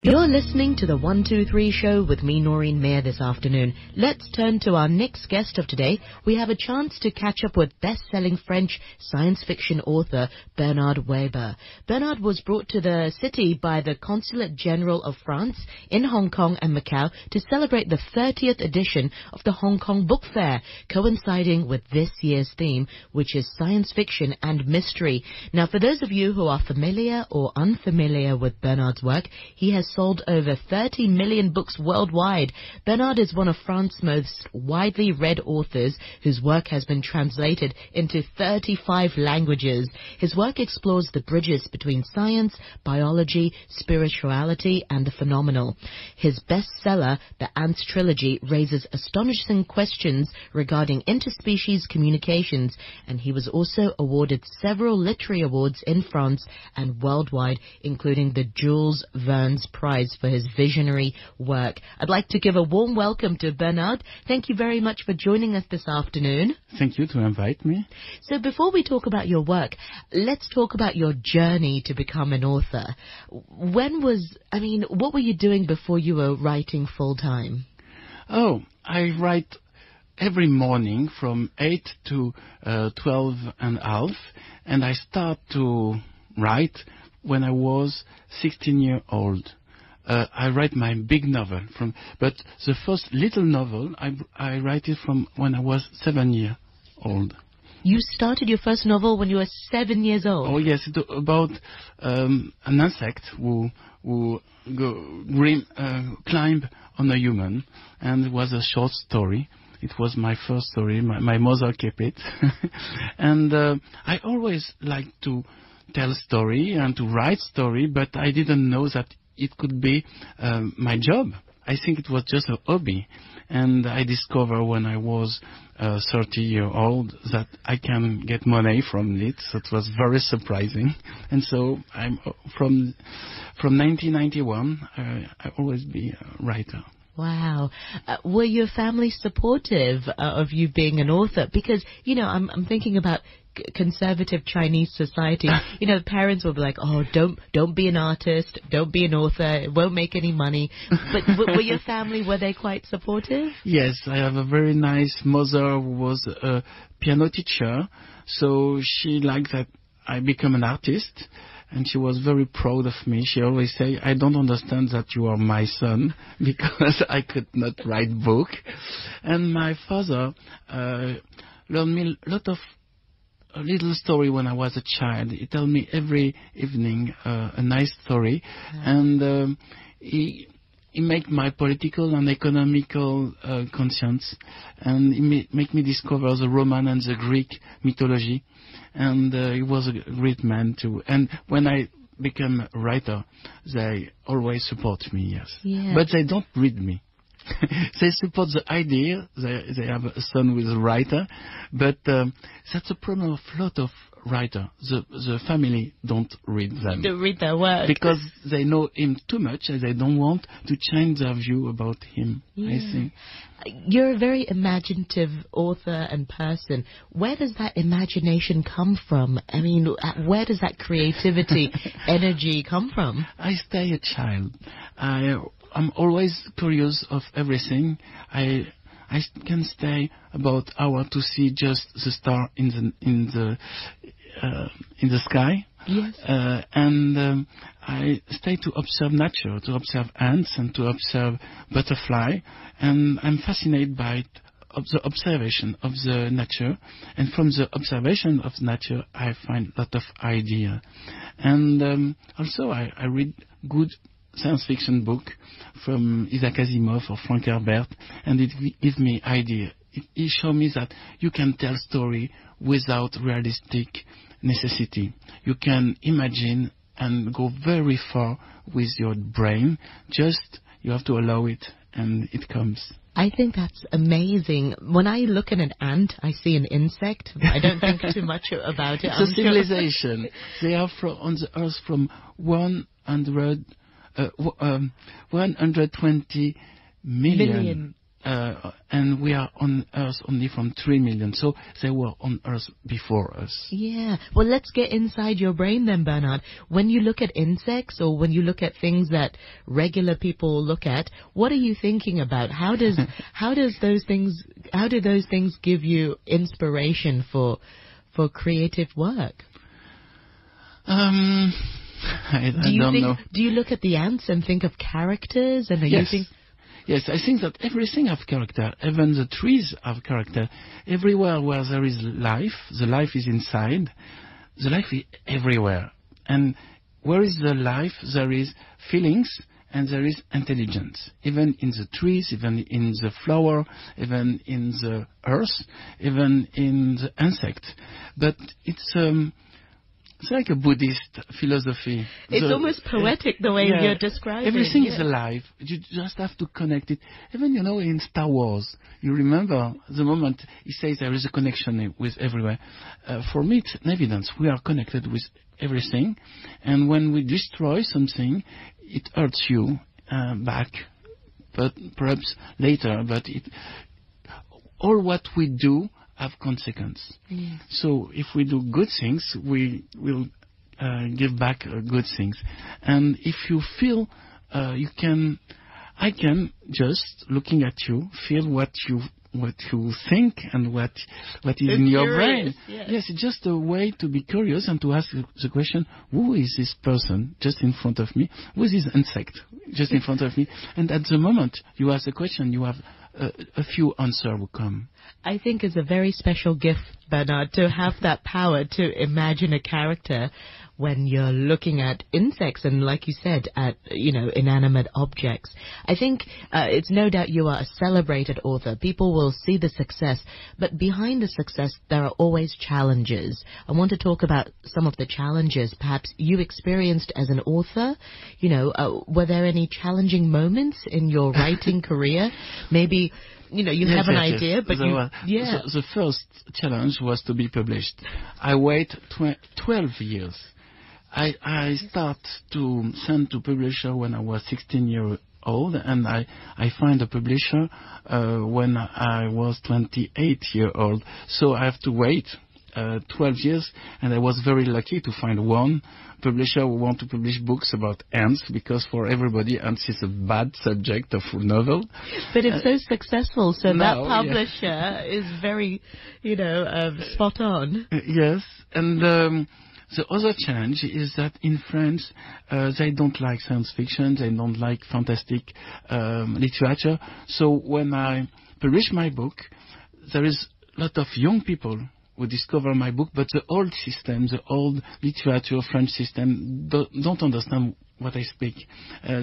You're listening to the 123 show with me, Noreen Mayer, this afternoon. Let's turn to our next guest of today. We have a chance to catch up with best-selling French science fiction author Bernard Werber. Bernard was brought to the city by the Consulate General of France in Hong Kong and Macau to celebrate the 30th edition of the Hong Kong Book Fair, coinciding with this year's theme, which is science fiction and mystery. Now, for those of you who are familiar or unfamiliar with Bernard's work, he has sold over 30 million books worldwide. Bernard is one of France's most widely read authors whose work has been translated into 35 languages. His work explores the bridges between science, biology, spirituality, and the phenomenal. His bestseller, The Ants Trilogy, raises astonishing questions regarding interspecies communications, and he was also awarded several literary awards in France and worldwide, including the Jules Verne's Prize for his visionary work. I'd like to give a warm welcome to Bernard. Thank you very much for joining us this afternoon. Thank you to invite me. So before we talk about your work, let's talk about your journey to become an author. What were you doing before you were writing full-time? Oh, I write every morning from 8 to 12 and a half, and I start to write when I was 16 years old. I write my big novel, but the first little novel, I write it from when I was 7 years old. You started your first novel when you were 7 years old? Oh, yes, it's about an insect who climb on a human, and it was a short story. It was my first story. My mother kept it. And I always liked to tell story and to write story, but I didn't know that it could be my job. I think it was just a hobby. And I discovered when I was 30 years old that I can get money from it. So it was very surprising. And so I'm from 1991, I always be a writer. Wow. Were your family supportive of you being an author? Because, I'm thinking about conservative Chinese society. Parents will be like, oh, don't be an artist, don't be an author, it won't make any money. But were your family, were they quite supportive? Yes, I have a very nice mother who was a piano teacher, so she liked that I become an artist. And she was very proud of me. She always say, I don't understand that you are my son, because I could not write book. And my father learned me a little story when I was a child. He told me every evening a nice story. And he make my political and economical conscience. And he make me discover the Roman and the Greek mythology. And he was a great man too. And when I became a writer, they always support me, yes. Yeah. But they don't read me. They support the idea. They have a son who is a writer. But that's a problem of a lot of writers. The family don't read them. Don't read their work. Because they know him too much and they don't want to change their view about him, I think. You're a very imaginative author and person. Where does that imagination come from? I mean, where does that creativity, energy come from? I stay a child. I'm always curious of everything. I can stay about hour to see just the star in the sky. Yes. And I stay to observe nature, to observe ants and to observe butterfly, and I'm fascinated by the observation of the nature, and from the observation of nature I find a lot of idea. And also I read good science fiction book from Isaac Asimov or Frank Herbert, and it gives me idea. It shows me that you can tell story without realistic necessity. You can imagine and go very far with your brain. Just you have to allow it, and it comes. I think that's amazing. When I look at an ant, I see an insect. I don't think too much about it. It's a civilization. They are on the earth from 120 million and we are on Earth only from 3 million. So they were on Earth before us. Yeah. Well, let's get inside your brain then, Bernard. When you look at insects or when you look at things that regular people look at, what are you thinking about? How do those things give you inspiration for creative work? I don't know. Do you look at the ants and think of characters? And Yes, I think that everything has character. Even the trees have character. Everywhere where there is life, the life is inside. The life is everywhere. And where is the life, there is feelings and there is intelligence. Even in the trees, even in the flower, even in the earth, even in the insect. But it's like a Buddhist philosophy. It's almost poetic the way you're describing. Everything is alive. You just have to connect it. Even, in Star Wars, you remember the moment he says there is a connection with everywhere. For me, it's an evidence. We are connected with everything. And when we destroy something, it hurts you back. But perhaps later. But all what we do have consequence. So if we do good things, we will give back good things. And if you feel I can just looking at you feel what you think and what is in your brain. Yes, it's just a way to be curious and to ask the question: who is this person just in front of me? Who is this insect just in front of me? And at the moment you ask the question, you have a few answers will come. I think it's a very special gift, Bernard, to have that power to imagine a character when you're looking at insects and, like you said, at, inanimate objects. I think it's no doubt you are a celebrated author. People will see the success, but behind the success, there are always challenges. I want to talk about some of the challenges perhaps you experienced as an author. Were there any challenging moments in your writing career? Maybe you have an idea, but the first challenge was to be published. I waited 12 years. I start to send to publisher when I was 16 years old, and I find a publisher when I was 28 years old. So I have to wait 12 years, and I was very lucky to find one publisher who want to publish books about ants, because for everybody ants is a bad subject of a novel. But it's so successful, so that publisher is very, spot on. Yes, and the other challenge is that in France, they don't like science fiction, they don't like fantastic literature. So when I publish my book, there is a lot of young people who discover my book, but the old system, the old literature, French system, don't understand what I speak.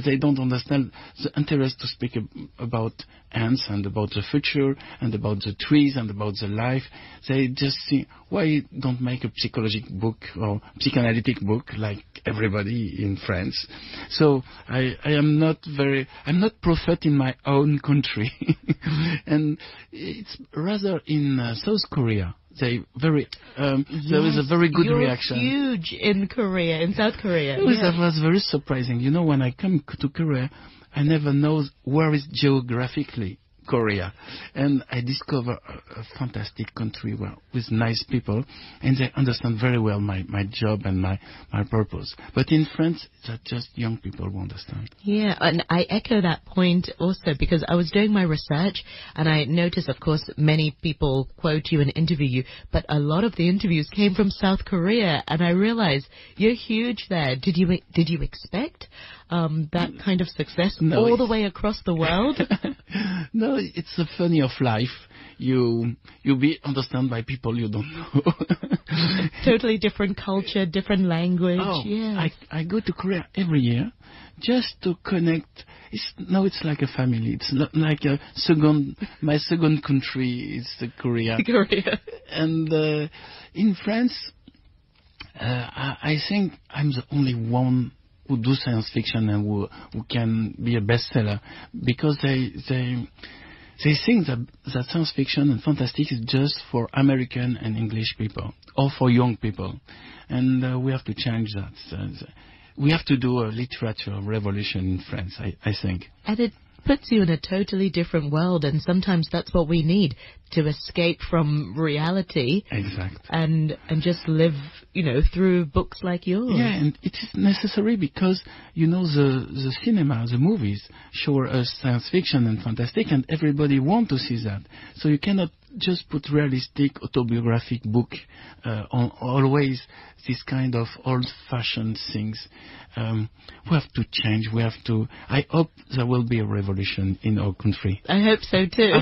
They don't understand the interest to speak about ants and about the future and about the trees and about the life. They just think, why don't make a psychological book or psychoanalytic book like everybody in France? So I'm not prophet in my own country. And it's rather in South Korea. There is a very good reaction. You're huge in South Korea. That was very surprising. When I come to Korea, I never know where is geographically Korea. And I discover a fantastic country with nice people, and they understand very well my job and my purpose. But in France, it's just young people who understand. Yeah, and I echo that point also, because I was doing my research and I noticed, of course, many people quote you and interview you, but a lot of the interviews came from South Korea, and I realized you're huge there. Did you expect that kind of success all the way across the world? No, it's the funny of life. You be understood by people you don't know. Totally different culture, different language. I go to Korea every year just to connect. It's like a family. It's like my second country is Korea. And in France, I think I'm the only one who do science fiction and who can be a bestseller, because they think that science fiction and fantastic is just for American and English people or for young people, and we have to change that. We have to do a literature revolution in France, I think. And puts you in a totally different world, and sometimes that's what we need to escape from reality. Exactly. And just live, through books like yours. Yeah, and it is necessary because, the cinema, the movies show us science fiction and fantastic, and everybody wants to see that. So you cannot just put realistic autobiographic book on always this kind of old-fashioned things. We have to change. I hope there will be a revolution in our country. I hope so too.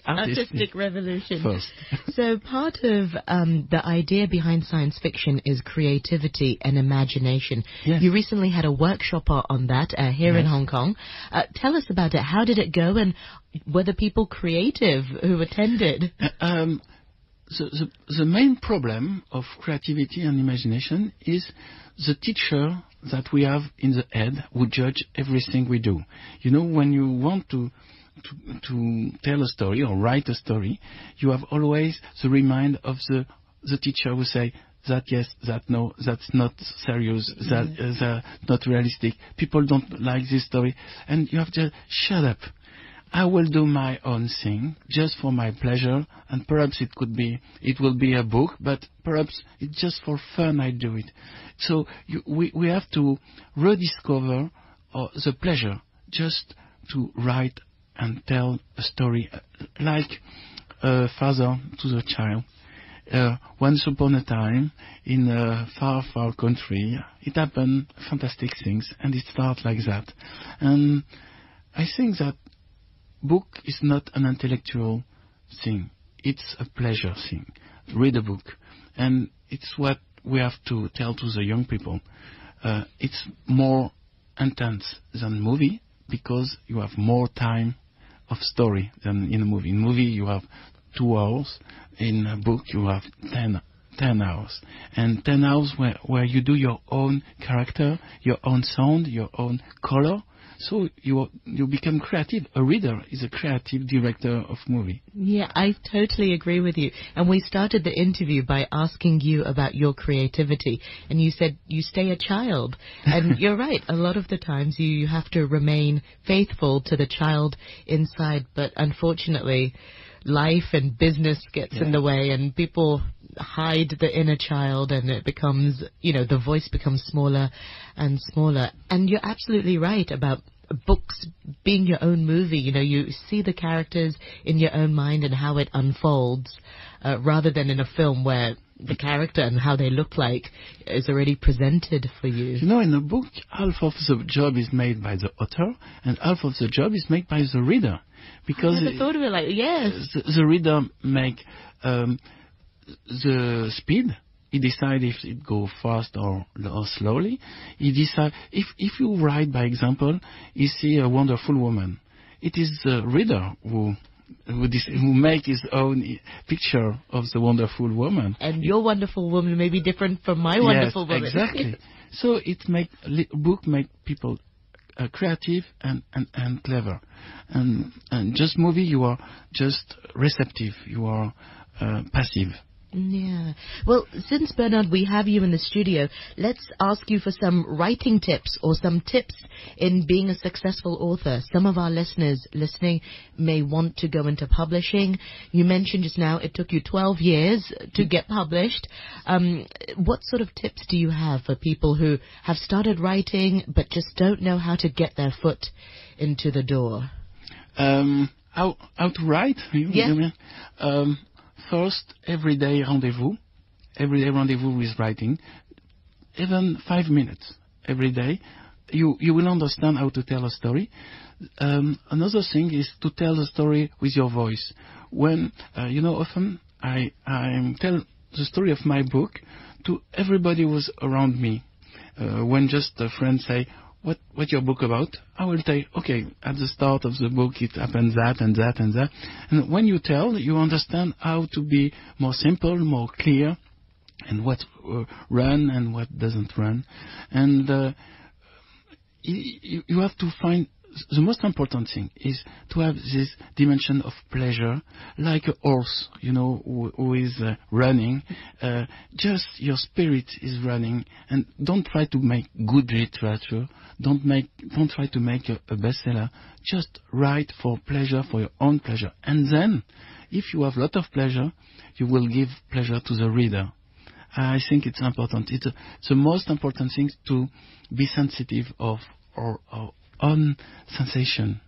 Artistic revolution. First. So part of the idea behind science fiction is creativity and imagination. Yes. You recently had a workshop on that here in Hong Kong. Tell us about it. How did it go, and were the people creative who attended? The main problem of creativity and imagination is the teacher that we have in the head who judge everything we do. When you want to tell a story or write a story, you have always the remind of the teacher who say, that yes, that no, that's not serious, that's not realistic. People don't like this story. And you have to shut up. I will do my own thing just for my pleasure, and perhaps it will be a book, but perhaps it's just for fun I do it. So we have to rediscover the pleasure just to write and tell a story like a father to the child. Once upon a time, in a far, far country, it happened fantastic things, and it starts like that. And I think that book is not an intellectual thing. It's a pleasure thing. Read a book. And it's what we have to tell to the young people. It's more intense than movie because you have more time of story than in a movie. In a movie you have 2 hours. In a book you have 10 hours. And 10 hours where you do your own character, your own sound, your own color. So you become creative. A reader is a creative director of movie. Yeah, I totally agree with you. And we started the interview by asking you about your creativity. And you said you stay a child. And you're right. A lot of the times you have to remain faithful to the child inside. But unfortunately, life and business gets in the way, and people hide the inner child, and it becomes, the voice becomes smaller and smaller. And you're absolutely right about books being your own movie. You see the characters in your own mind and how it unfolds, rather than in a film where the character and how they look like is already presented for you. In a book, half of the job is made by the author, and half of the job is made by the reader. Because I never thought of it like, yes. The reader make the speed. He decides if it go fast or slowly. He decide if you write, by example, you see a wonderful woman. It is the reader who make his own picture of the wonderful woman. And your wonderful woman may be different from my wonderful woman. Exactly. So book make people creative and clever, and just movie you are just receptive, you are passive. Yeah. Well, since Bernard, we have you in the studio, let's ask you for some writing tips or some tips in being a successful author. Some of our listeners listening may want to go into publishing. You mentioned just now it took you 12 years to get published. What sort of tips do you have for people who have started writing but just don't know how to get their foot into the door? How to write? You mean? First, everyday rendezvous with writing, even 5 minutes every day. You will understand how to tell a story. Another thing is to tell the story with your voice. When, often I tell the story of my book to everybody who's around me. When just a friend say, what your book about? I will say, okay, at the start of the book it happens that and that and that. And when you tell, you understand how to be more simple, more clear, and what run and what doesn't run. And you have to find the most important thing is to have this dimension of pleasure, like a horse, who is running. Just your spirit is running, and don't try to make good literature. Don't try to make a bestseller. Just write for pleasure, for your own pleasure. And then, if you have a lot of pleasure, you will give pleasure to the reader. I think it's important. It's the most important thing to be sensitive of our own sensation,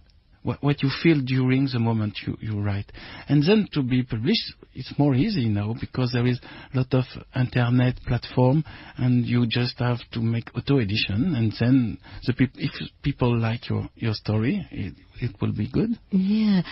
what you feel during the moment you write. And then to be published, it's more easy now because there is a lot of internet platform, and you just have to make auto edition, and then if people like your story, it will be good. Yeah.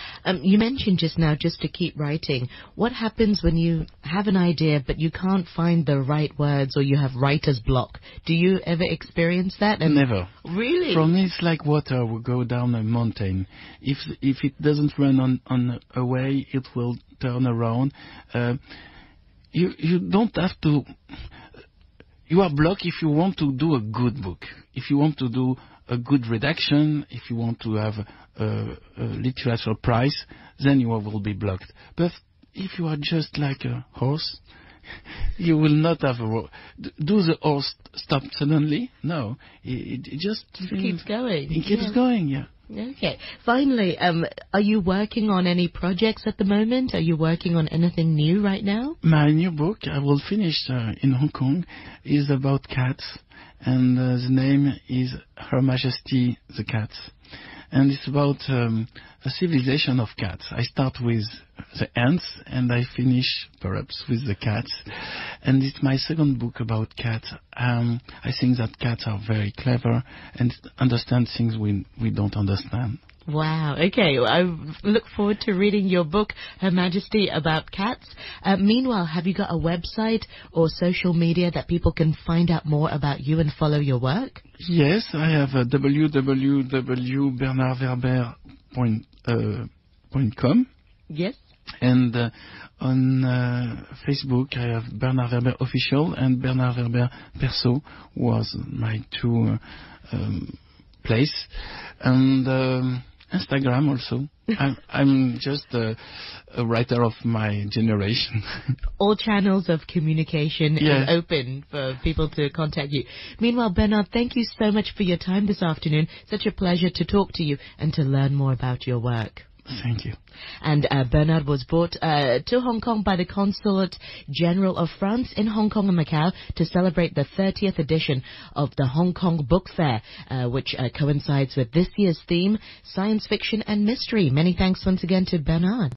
You mentioned just now, just to keep writing. What happens when you have an idea but you can't find the right words, or you have writer's block? Do you ever experience that? Never. Really? For me, it's like water will go down a mountain. If it doesn't run on a way, it will turn around. You don't have to. You are blocked if you want to do a good book. If you want to do a good redaction, if you want to have a literature prize, then you will be blocked. But if you are just like a horse, you will not have do the horse stop suddenly? No, it just keeps going. It keeps going, yeah. Okay. Finally, are you working on any projects at the moment? Are you working on anything new right now? My new book, I will finish in Hong Kong, is about cats, and the name is Her Majesty the Cat. And it's about a civilization of cats. I start with the ants, and I finish perhaps with the cats. And it's my second book about cats. I think that cats are very clever and understand things we don't understand. Wow. Okay. I look forward to reading your book, Her Majesty, about cats. Meanwhile, have you got a website or social media that people can find out more about you and follow your work? Yes, I have www.bernardwerber.com. Yes. And on Facebook, I have Bernard Werber Official and Bernard Werber Perso, was my two place. And Instagram also. I'm just a writer of my generation. All channels of communication is open for people to contact you. Meanwhile, Bernard, thank you so much for your time this afternoon. Such a pleasure to talk to you and to learn more about your work. Thank you. And Bernard was brought to Hong Kong by the Consulate General of France in Hong Kong and Macau to celebrate the 30th edition of the Hong Kong Book Fair, which coincides with this year's theme, science fiction and mystery. Many thanks once again to Bernard.